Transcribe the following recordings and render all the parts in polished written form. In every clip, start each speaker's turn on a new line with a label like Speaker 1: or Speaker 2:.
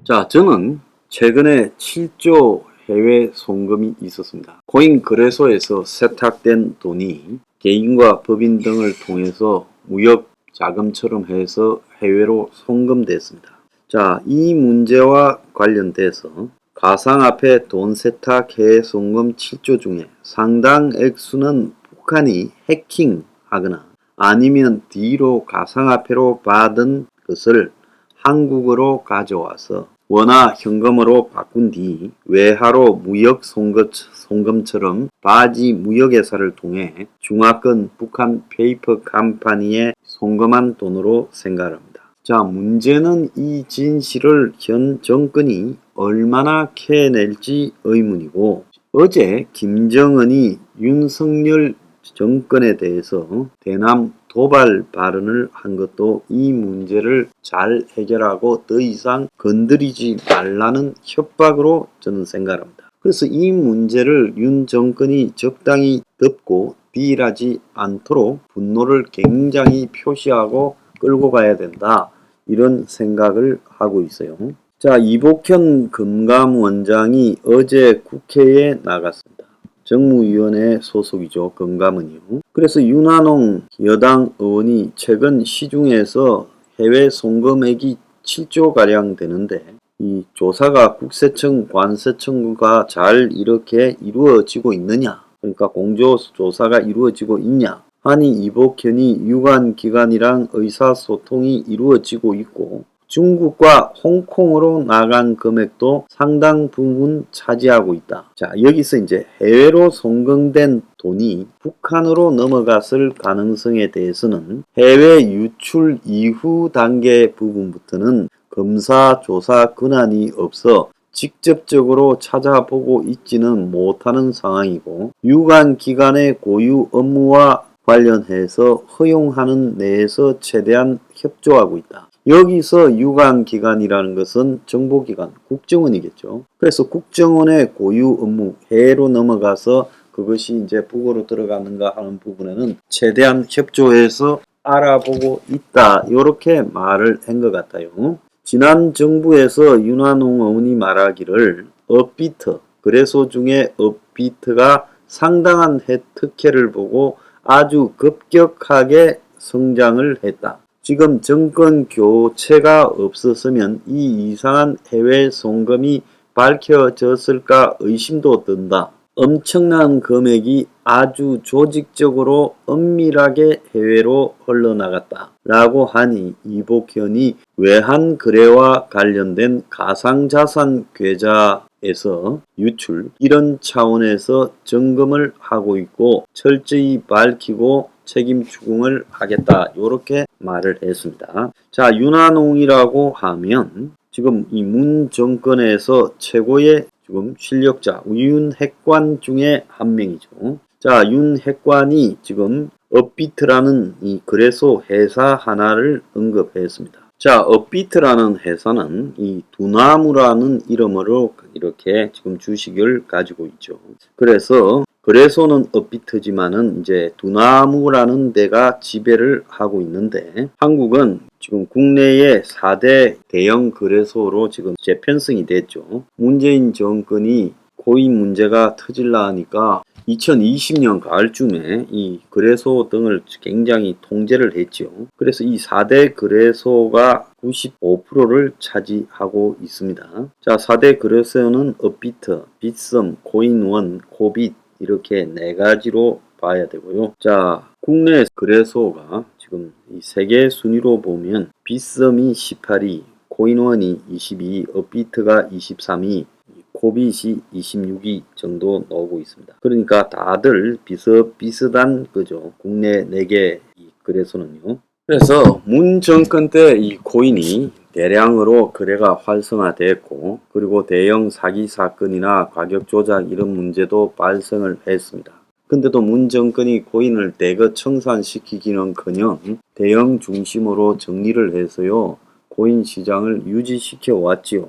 Speaker 1: 자, 저는 최근에 7조 해외 송금이 있었습니다. 코인 거래소에서 세탁된 돈이 개인과 법인 등을 통해서 무역 자금처럼 해서 해외로 송금됐습니다. 자, 이 문제와 관련돼서 가상화폐 돈 세탁 해외 송금 7조 중에 상당 액수는 북한이 해킹하거나 아니면 D로 가상화폐로 받은 것을 한국으로 가져와서 원화 현금으로 바꾼 뒤 외화로 무역 송금처럼 바지 무역회사를 통해 중화권 북한 페이퍼 컴퍼니에 송금한 돈으로 생각합니다. 자, 문제는 이 진실을 현 정권이 얼마나 캐낼지 의문이고, 어제 김정은이 윤석열 정권에 대해서 대남 도발 발언을 한 것도 이 문제를 잘 해결하고 더 이상 건드리지 말라는 협박으로 저는 생각합니다. 그래서 이 문제를 윤 정권이 적당히 덮고 딜하지 않도록 분노를 굉장히 표시하고 끌고 가야 된다, 이런 생각을 하고 있어요. 자, 이복현 금감원장이 어제 국회에 나갔습니다. 정무위원회 소속이죠. 금감원이요. 그래서 윤한홍 여당 의원이 최근 시중에서 해외 송금액이 7조가량 되는데 이 조사가 국세청, 관세청과 잘 이렇게 이루어지고 있느냐, 그러니까 공조조사가 이루어지고 있냐 하니 이복현이 유관기관이랑 의사소통이 이루어지고 있고 중국과 홍콩으로 나간 금액도 상당 부분 차지하고 있다. 자, 여기서 이제 해외로 송금된 돈이 북한으로 넘어갔을 가능성에 대해서는 해외 유출 이후 단계 부분부터는 검사 조사 권한이 없어 직접적으로 찾아보고 있지는 못하는 상황이고, 유관기관의 고유 업무와 관련해서 허용하는 내에서 최대한 협조하고 있다. 여기서 유관기관이라는 것은 정보기관, 국정원이겠죠. 그래서 국정원의 고유 업무, 해외로 넘어가서 그것이 이제 북으로 들어가는가 하는 부분에는 최대한 협조해서 알아보고 있다, 이렇게 말을 한 것 같아요. 지난 정부에서 윤한홍 의원이 말하기를 업비트, 거래소 중에 업비트가 상당한 특혜를 보고 아주 급격하게 성장을 했다. 지금 정권 교체가 없었으면 이 이상한 해외 송금이 밝혀졌을까 의심도 든다. 엄청난 금액이 아주 조직적으로 엄밀하게 해외로 흘러나갔다 라고 하니 이복현이 외환거래와 관련된 가상자산 계좌에서 유출, 이런 차원에서 점검을 하고 있고 철저히 밝히고 책임 추궁을 하겠다, 이렇게 말을 했습니다. 자, 윤한홍이라고 하면 지금 이 문 정권에서 최고의 지금 실력자 윤핵관 중에 한 명이죠. 자, 윤핵관이 지금 업비트라는 이 거래소 회사 하나를 언급했습니다. 자, 업비트라는 회사는 이 두나무라는 이름으로 이렇게 지금 주식을 가지고 있죠. 그래서 거래소는 업비트지만은 이제 두나무라는 데가 지배를 하고 있는데, 한국은 지금 국내의 4대 대형 거래소로 지금 재편성이 됐죠. 문재인 정권이 코인 문제가 터질라 하니까 2020년 가을쯤에 이 거래소 등을 굉장히 통제를 했죠. 그래서 이 4대 거래소가 95%를 차지하고 있습니다. 자, 4대 거래소는 업비트, 빗썸, 코인원, 코빗, 이렇게 네 가지로 봐야 되고요. 자, 국내 거래소가 지금 이 세계 순위로 보면 빗썸이 18위, 코인원이 22위, 업비트가 23위, 코빗이 26위 정도 나오고 있습니다. 그러니까 다들 비슷비슷한 거죠. 국내 4개 이 거래소는요. 그래서 문 정권 때 이 코인이 대량으로 거래가 활성화됐고, 그리고 대형 사기 사건이나 가격 조작 이런 문제도 발생을 했습니다. 근데도 문 정권이 코인을 대거 청산시키기는커녕 대형 중심으로 정리를 해서요, 코인 시장을 유지시켜 왔지요.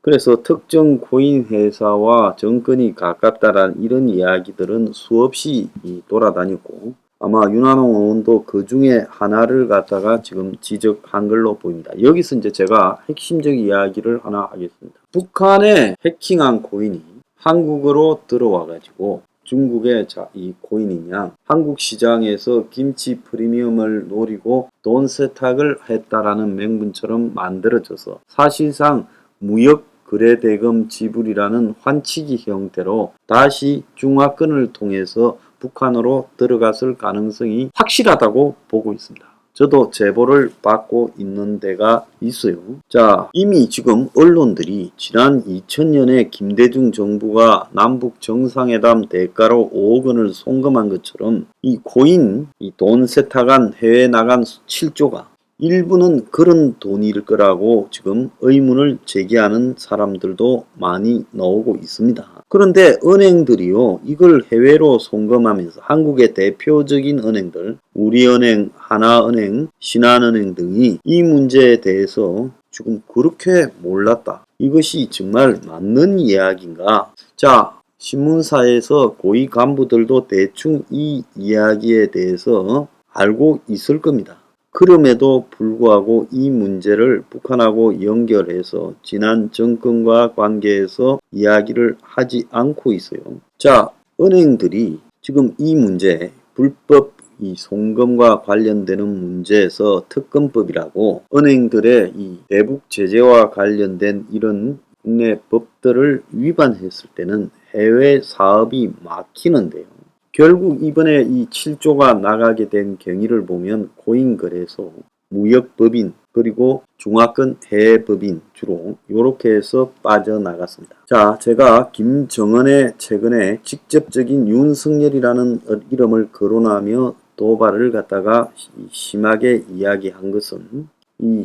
Speaker 1: 그래서 특정 코인 회사와 정권이 가깝다라는 이런 이야기들은 수없이 돌아다녔고, 아마 윤한홍 의원도 그 중에 하나를 갖다가 지금 지적한 걸로 보입니다. 여기서 이제 제가 핵심적 이야기를 하나 하겠습니다. 북한에 해킹한 코인이 한국으로 들어와 가지고 중국의 이 코인이냐 한국 시장에서 김치 프리미엄을 노리고 돈 세탁을 했다라는 맹문처럼 만들어져서 사실상 무역 거래대금 지불이라는 환치기 형태로 다시 중화권을 통해서 북한으로 들어갔을 가능성이 확실하다고 보고 있습니다. 저도 제보를 받고 있는 데가 있어요. 자, 이미 지금 언론들이 지난 2000년에 김대중 정부가 남북 정상회담 대가로 5억 원을 송금한 것처럼 이 코인, 이 돈 세탁한 해외 나간 7조가 일부는 그런 돈일 거라고 지금 의문을 제기하는 사람들도 많이 나오고 있습니다. 그런데 은행들이요, 이걸 해외로 송금하면서 한국의 대표적인 은행들, 우리은행, 하나은행, 신한은행 등이 이 문제에 대해서 지금 그렇게 몰랐다. 이것이 정말 맞는 이야기인가? 자, 신문사에서 고위 간부들도 대충 이 이야기에 대해서 알고 있을 겁니다. 그럼에도 불구하고 이 문제를 북한하고 연결해서 지난 정권과 관계에서 이야기를 하지 않고 있어요. 자, 은행들이 지금 이 문제, 불법 이 송금과 관련되는 문제에서 특검법이라고 은행들의 이 대북 제재와 관련된 이런 국내 법들을 위반했을 때는 해외 사업이 막히는데요. 결국 이번에 이 7조가 나가게 된 경위를 보면 코인 거래소, 무역법인, 그리고 중화권 해외법인 주로 이렇게 해서 빠져나갔습니다. 자, 제가 김정은의 최근에 직접적인 윤석열이라는 이름을 거론하며 도발을 갖다가 심하게 이야기한 것은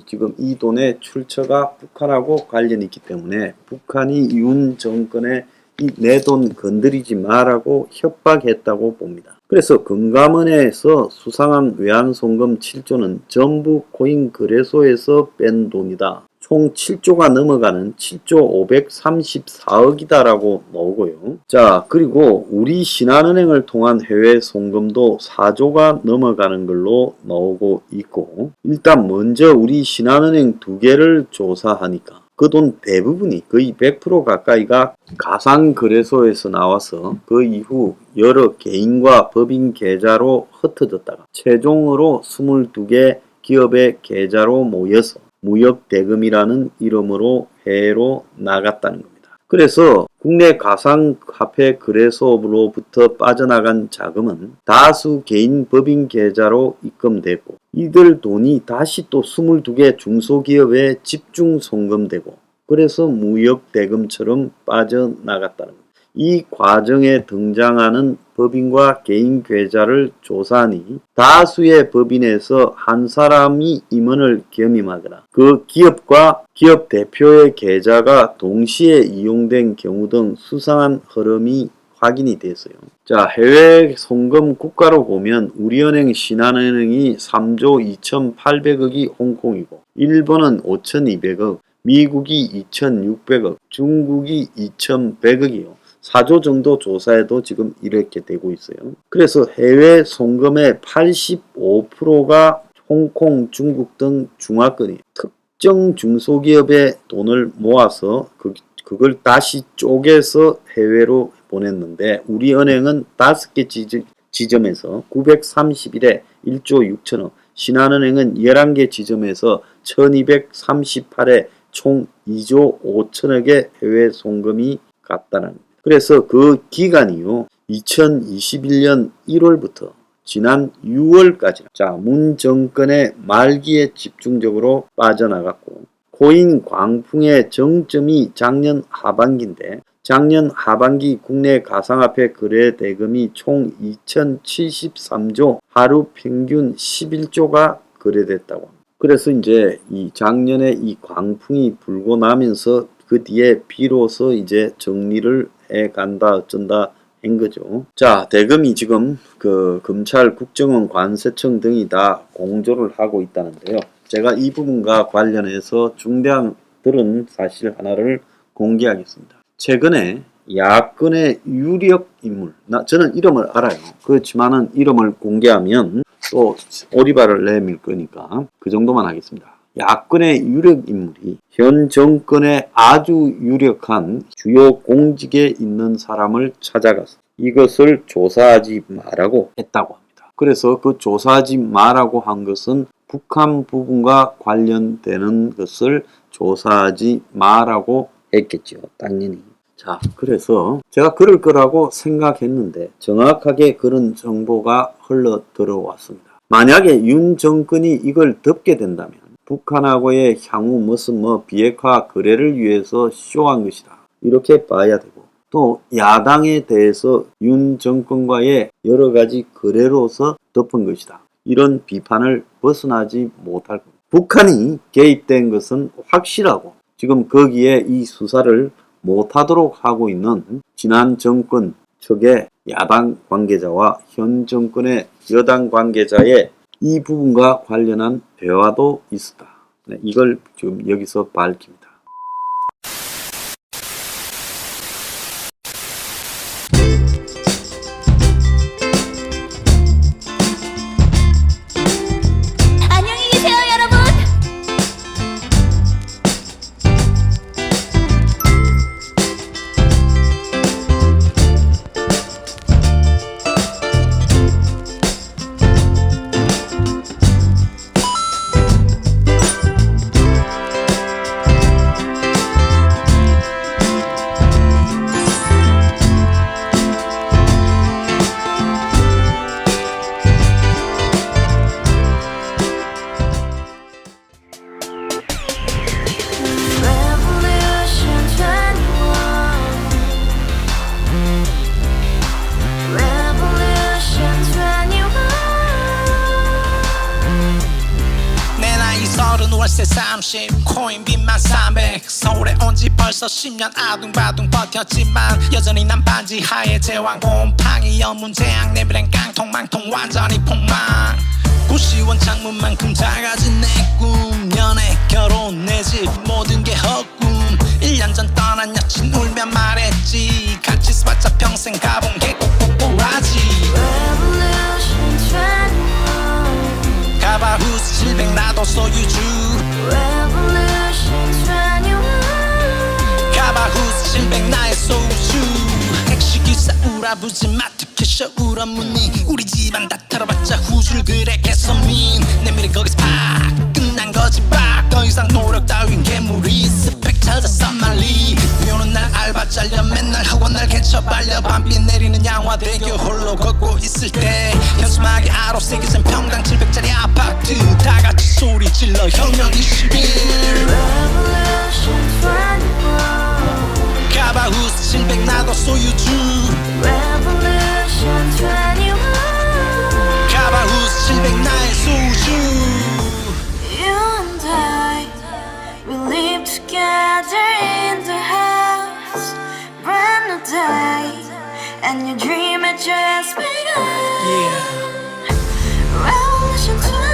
Speaker 1: 지금 이 돈의 출처가 북한하고 관련이 있기 때문에 북한이 윤 정권의 내 돈 건드리지 마라고 협박했다고 봅니다. 그래서 금감원에서 수상한 외환송금 7조는 전부 코인 거래소에서 뺀 돈이다. 총 7조가 넘어가는 7조 534억이다라고 나오고요. 자, 그리고 우리 신한은행을 통한 해외 송금도 4조가 넘어가는 걸로 나오고 있고, 일단 먼저 우리 신한은행 2개를 조사하니까 그 돈 대부분이 거의 100% 가까이가 가상거래소에서 나와서 그 이후 여러 개인과 법인 계좌로 흩어졌다가 최종으로 22개 기업의 계좌로 모여서 무역대금이라는 이름으로 해외로 나갔다는 겁니다. 그래서 국내 가상화폐 거래소로부터 빠져나간 자금은 다수 개인 법인 계좌로 입금되고 이들 돈이 다시 또 22개 중소기업에 집중 송금되고 그래서 무역대금처럼 빠져나갔다는 겁니다. 이 과정에 등장하는 법인과 개인 계좌를 조사하니 다수의 법인에서 한 사람이 임원을 겸임하거나 그 기업과 기업 대표의 계좌가 동시에 이용된 경우 등 수상한 흐름이 확인이 됐어요. 자, 해외 송금 국가로 보면 우리은행, 신한은행이 3조 2,800억이 홍콩이고 일본은 5,200억, 미국이 2,600억, 중국이 2,100억이요. 4조 정도 조사해도 지금 이렇게 되고 있어요. 그래서 해외 송금의 85%가 홍콩, 중국 등 중화권이 특정 중소기업의 돈을 모아서 그걸 다시 쪼개서 해외로 보냈는데 우리 은행은 5개 지점에서 931에 1조 6천억, 신한은행은 11개 지점에서 1238에 총 2조 5천억의 해외 송금이 갔다는 겁니다. 그래서 그 기간이요 2021년 1월부터 지난 6월까지 자, 문 정권의 말기에 집중적으로 빠져나갔고 코인 광풍의 정점이 작년 하반기인데 작년 하반기 국내 가상화폐 거래 대금이 총 2073조 하루 평균 11조가 거래됐다고 합니다. 그래서 이제 이 작년에 이 광풍이 불고 나면서 그 뒤에 비로소 이제 정리를 해 간다 어쩐다 한 거죠. 자, 대금이 지금 그 검찰, 국정원, 관세청 등이 다 공조를 하고 있다는데요. 제가 이 부분과 관련해서 중대한 들은 사실 하나를 공개하겠습니다. 최근에 야권의 유력 인물. 저는 이름을 알아요. 그렇지만은 이름을 공개하면 또 오리발을 내밀 거니까 그 정도만 하겠습니다. 야권의 유력 인물이 현 정권의 아주 유력한 주요 공직에 있는 사람을 찾아가서 이것을 조사하지 말라고 했다고 합니다. 그래서 그 조사하지 말라고 한 것은 북한 부분과 관련되는 것을 조사하지 말라고 했겠죠. 당연히. 자, 그래서 제가 그럴 거라고 생각했는데 정확하게 그런 정보가 흘러 들어왔습니다. 만약에 윤 정권이 이걸 덮게 된다면 북한하고의 향후 무슨 비핵화 거래를 위해서 쇼한 것이다. 이렇게 봐야 되고 또 야당에 대해서 윤 정권과의 여러 가지 거래로서 덮은 것이다. 이런 비판을 벗어나지 못할 겁니다. 북한이 개입된 것은 확실하고 지금 거기에 이 수사를 못하도록 하고 있는 지난 정권 측의 야당 관계자와 현 정권의 여당 관계자의 이 부분과 관련한 대화도 있었다. 네, 이걸 지금 여기서 밝힙니다.
Speaker 2: 안녕히 계세요, 여러분.
Speaker 3: 월세 30 코인빚만 300 서울에 온 지 벌써 10년 아둥바둥 버텼지만 여전히 난 반지 하에 제왕 곰팡이 연문제약 내비랭 깡통망통 완전히 폭망 고시원 창문만큼 작아진 내 꿈 연애 결혼 내 집 모든 게 헛꿈 1년 전 떠난 여친 울면 말했지 같이 스파자 평생 가본 게 꼭꼭꼭하지 가바후스 700 나도 소유주 가바후스 700 나의 소유주 택시기사 우라부지 마트캐셔 우라무늬 우리 집안 다 털어봤자 후줄 그래 개선민 내 미래 거기서 팍 끝난 거지 팍더 이상 노력 따윈 괴물이 스펙 찾아서 말리 비오는 날 알바 잘려 맨날 학원 날 개쳐 빨려 밤비 내리는 양화대교 홀로 걷고 있을 때 현수막에 아로 새겨진 평당 700짜리 아파트 다같이 소리 질러 혁명 21 가바후스 700 나도 소유주 가바후스 700 나의 소유주
Speaker 2: You and I, we live together in the house. Brand new day, and your dream had just begun.
Speaker 3: Yeah.
Speaker 2: Revolution 21.